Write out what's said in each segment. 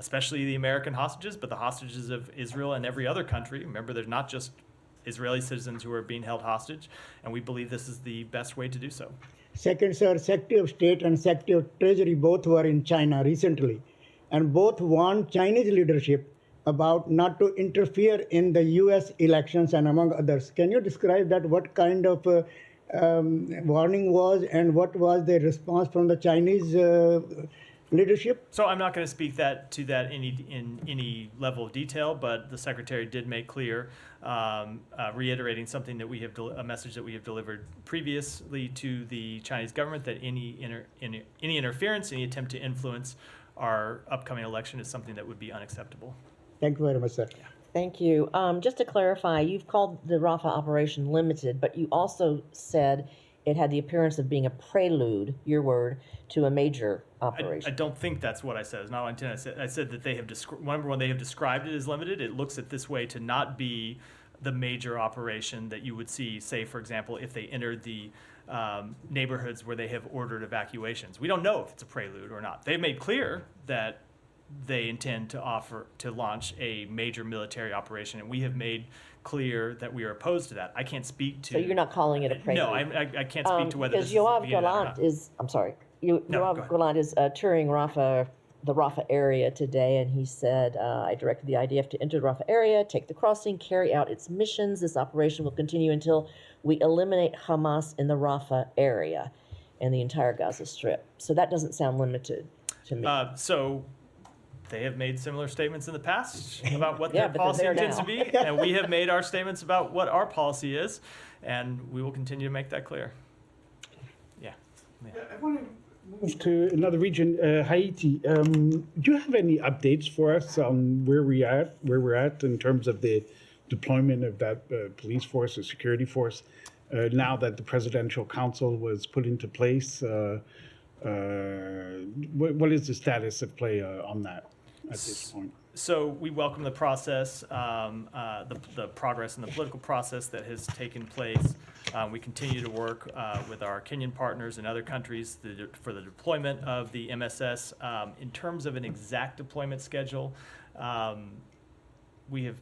especially the American hostages, but the hostages of Israel and every other country. Remember, there's not just Israeli citizens who are being held hostage, and we believe this is the best way to do so. Second, sir, Secretary of State and Secretary of Treasury both were in China recently, and both warned Chinese leadership about not to interfere in the U.S. elections and among others. Can you describe that? What kind of warning was, and what was the response from the Chinese leadership? So I'm not going to speak to that in any level of detail, but the Secretary did make clear, reiterating something that we have a message that we have delivered previously to the Chinese government, that any interference, any attempt to influence our upcoming election is something that would be unacceptable. Thank you very much, sir. Yeah. Thank you. Just to clarify, you've called the Rafa operation limited, but you also said it had the appearance of being a prelude, your word, to a major operation. I don't think that's what I said. It's not what I intended. I said that they have remember when they have described it as limited, it looks at this way to not be the major operation that you would see, say, for example, if they entered the neighborhoods where they have ordered evacuations. We don't know if it's a prelude or not. They've made clear that they intend to launch a major military operation, and we have made clear that we are opposed to that. I can't speak to. So you're not calling it a prelude? No, I can't speak to whether because this is Yoav Gallant is. I'm sorry. Yoav Gallant is touring the Rafa area today, and he said, "I directed the IDF to enter the Rafa area, take the crossing, carry out its missions. This operation will continue until we eliminate Hamas in the Rafa area and the entire Gaza Strip." So that doesn't sound limited to me. So they have made similar statements in the past about what their but policy they're there intends to now. be, and we have made our statements about what our policy is, and we will continue to make that clear. Yeah. I want to move to another region, Haiti. Do you have any updates for us on where we're at in terms of the deployment of that police force or security force now that the Presidential Council was put into place? What is the status of play on that at this point? So we welcome the process, the progress in the political process that has taken place. We continue to work with our Kenyan partners and other countries for the deployment of the MSS. In terms of an exact deployment schedule, we have,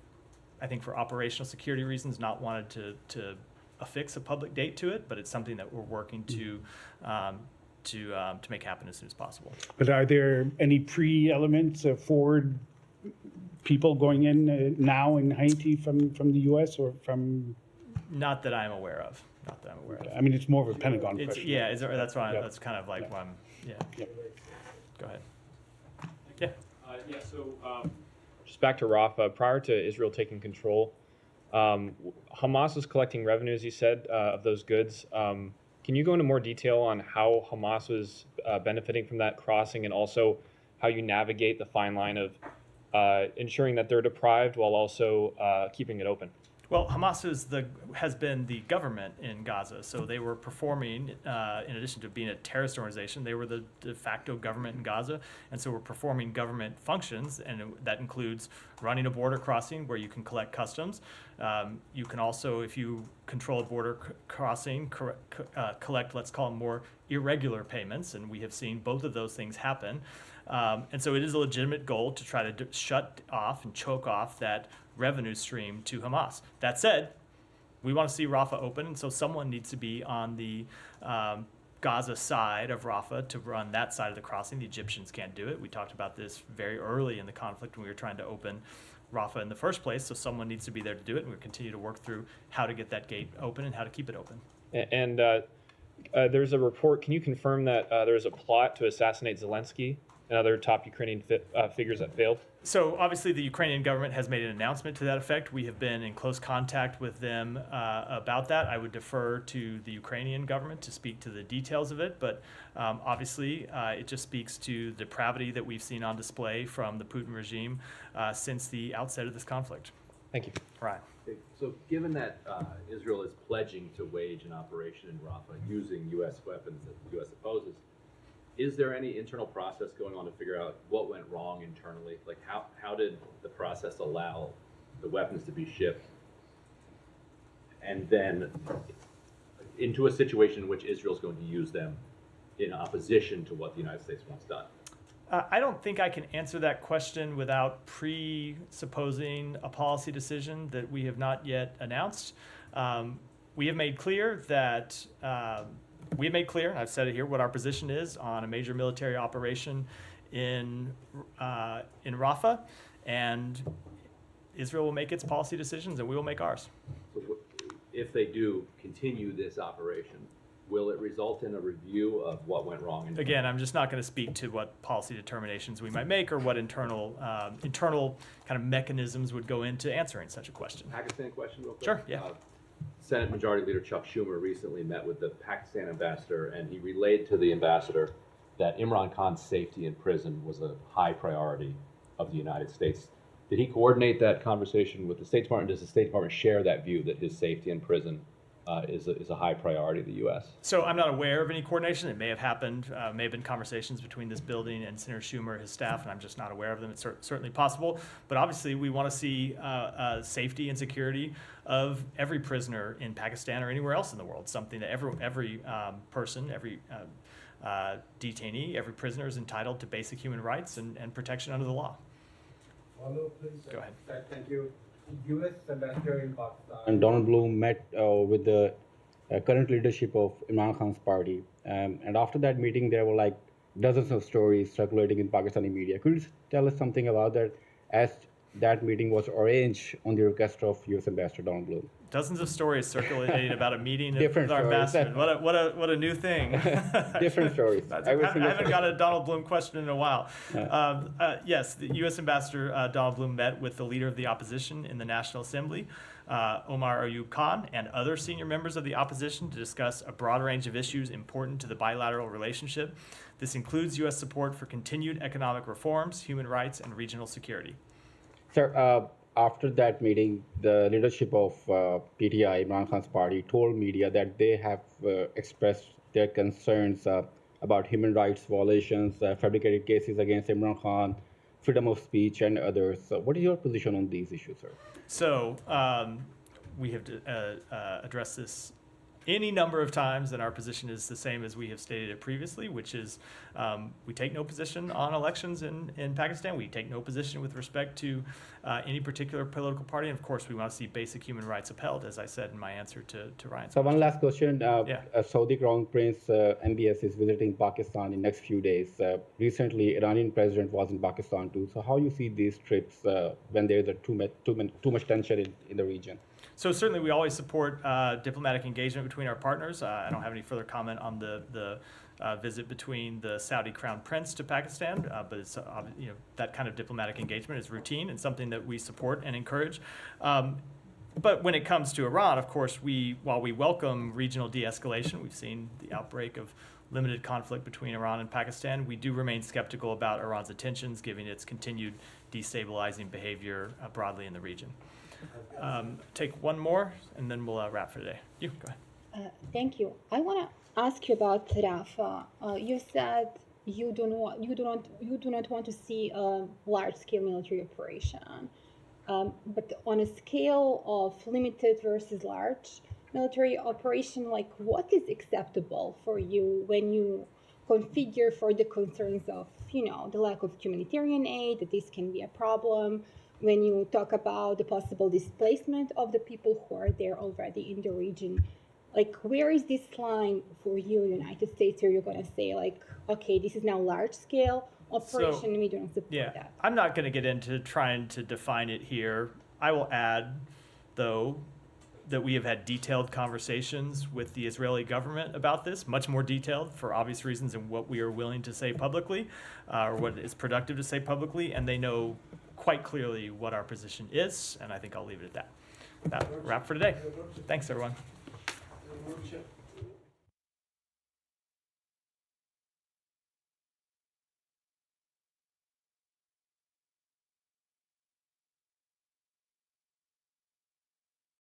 I think for operational security reasons, not wanted to affix a public date to it, but it's something that we're working to make happen as soon as possible. But are there any pre-elements forward people going in now in Haiti from the U.S. or from? Not that I'm aware of. I mean, it's more of a Pentagon question. Yeah, that's why. Yep. That's kind of like Yep. why I'm. Yeah. Yep. Go ahead. Yeah. So just back to Rafa. Prior to Israel taking control, Hamas was collecting revenue, as you said, of those goods. Can you go into more detail on how Hamas was benefiting from that crossing, and also how you navigate the fine line of ensuring that they're deprived while also keeping it open? Well, Hamas has been the government in Gaza, so they were performing, in addition to being a terrorist organization, they were the de facto government in Gaza, and so we're performing government functions, and that includes running a border crossing where you can collect customs. You can also, if you control a border crossing, collect, let's call them more irregular payments, and we have seen both of those things happen. And so it is a legitimate goal to try to shut off and choke off that revenue stream to Hamas. That said, we want to see Rafa open, and so someone needs to be on the Gaza side of Rafa to run that side of the crossing. The Egyptians can't do it. We talked about this very early in the conflict when we were trying to open Rafa in the first place, so someone needs to be there to do it, and we'll continue to work through how to get that gate open and how to keep it open. And there's a report. Can you confirm that there's a plot to assassinate Zelensky and other top Ukrainian figures that failed? So obviously the Ukrainian government has made an announcement to that effect. We have been in close contact with them about that. I would defer to the Ukrainian government to speak to the details of it, but obviously it just speaks to the depravity that we've seen on display from the Putin regime since the outset of this conflict. Thank you. Right. So given that Israel is pledging to wage an operation in Rafah using U.S. weapons that the U.S. opposes, is there any internal process going on to figure out what went wrong internally? Like how did the process allow the weapons to be shipped and then into a situation in which Israel is going to use them in opposition to what the United States wants done? I don't think I can answer that question without presupposing a policy decision that we have not yet announced. We have made clear that and I've said it here, what our position is on a major military operation in Rafa, and Israel will make its policy decisions, and we will make ours. So if they do continue this operation, will it result in a review of what went wrong? Again, I'm just not going to speak to what policy determinations we might make or what internal kind of mechanisms would go into answering such a question. Pakistan question real quick? Sure, yeah. Senate Majority Leader Chuck Schumer recently met with the Pakistan ambassador, and he relayed to the ambassador that Imran Khan's safety in prison was a high priority of the United States. Did he coordinate that conversation with the State Department? Does the State Department share that view that his safety in prison is a high priority of the U.S.? So I'm not aware of any coordination. It may have happened, may have been conversations between this building and Senator Schumer, his staff, and I'm just not aware of them. It's certainly possible. But obviously, we want to see safety and security of every prisoner in Pakistan or anywhere else in the world, something that every person, every detainee, every prisoner is entitled to basic human rights and protection under the law. Follow, please. Go ahead. Thank you. U.S. ambassador in Pakistan. And Donald Bloom met with the current leadership of Imran Khan's party. And after that meeting, there were like dozens of stories circulating in Pakistani media. Could you tell us something about that, as that meeting was arranged on the request of U.S. Ambassador Donald Bloom? Dozens of stories circulating about a meeting Different with our stories. ambassador. What a new thing. Different stories. I haven't got a Donald Bloom question in a while. Yes, the U.S. Ambassador Donald Bloom met with the leader of the opposition in the National Assembly, Omar Ayub Khan, and other senior members of the opposition to discuss a broad range of issues important to the bilateral relationship. This includes U.S. support for continued economic reforms, human rights, and regional security. Sir, after that meeting, the leadership of PTI, Imran Khan's party, told media that they have expressed their concerns about human rights violations, fabricated cases against Imran Khan, freedom of speech, and others. So what is your position on these issues, sir? So we have addressed this any number of times, and our position is the same as we have stated it previously, which is we take no position on elections in Pakistan. We take no position with respect to any particular political party. And of course, we want to see basic human rights upheld, as I said in my answer to Ryan's So question. one last question. Yeah. Saudi Crown Prince MBS is visiting Pakistan in next few days. Recently, Iranian president was in Pakistan too. So how you see these trips when there is too much tension in the region? So certainly we always support diplomatic engagement between our partners. I don't have any further comment on the visit between the Saudi Crown Prince to Pakistan, but it's, that kind of diplomatic engagement is routine and something that we support and encourage. But when it comes to Iran, of course, while we welcome regional de-escalation, we've seen the outbreak of limited conflict between Iran and Pakistan, we do remain skeptical about Iran's intentions, given its continued destabilizing behavior broadly in the region. Take one more, and then we'll wrap for today. You, go ahead. Thank you. I want to ask you about Rafa. You said you do not want to see a large-scale military operation, but on a scale of limited versus large military operation, like what is acceptable for you when you configure for the concerns of the lack of humanitarian aid, that this can be a problem? When you talk about the possible displacement of the people who are there already in the region, like where is this line for you, United States, where you're going to say like, okay, this is now large scale operation, we don't support that? I'm not going to get into trying to define it here. I will add, though, that we have had detailed conversations with the Israeli government about this, much more detailed for obvious reasons than what we are willing to say publicly, or what is productive to say publicly, and they know quite clearly what our position is, and I think I'll leave it at that. That wrap for today. Thanks, everyone.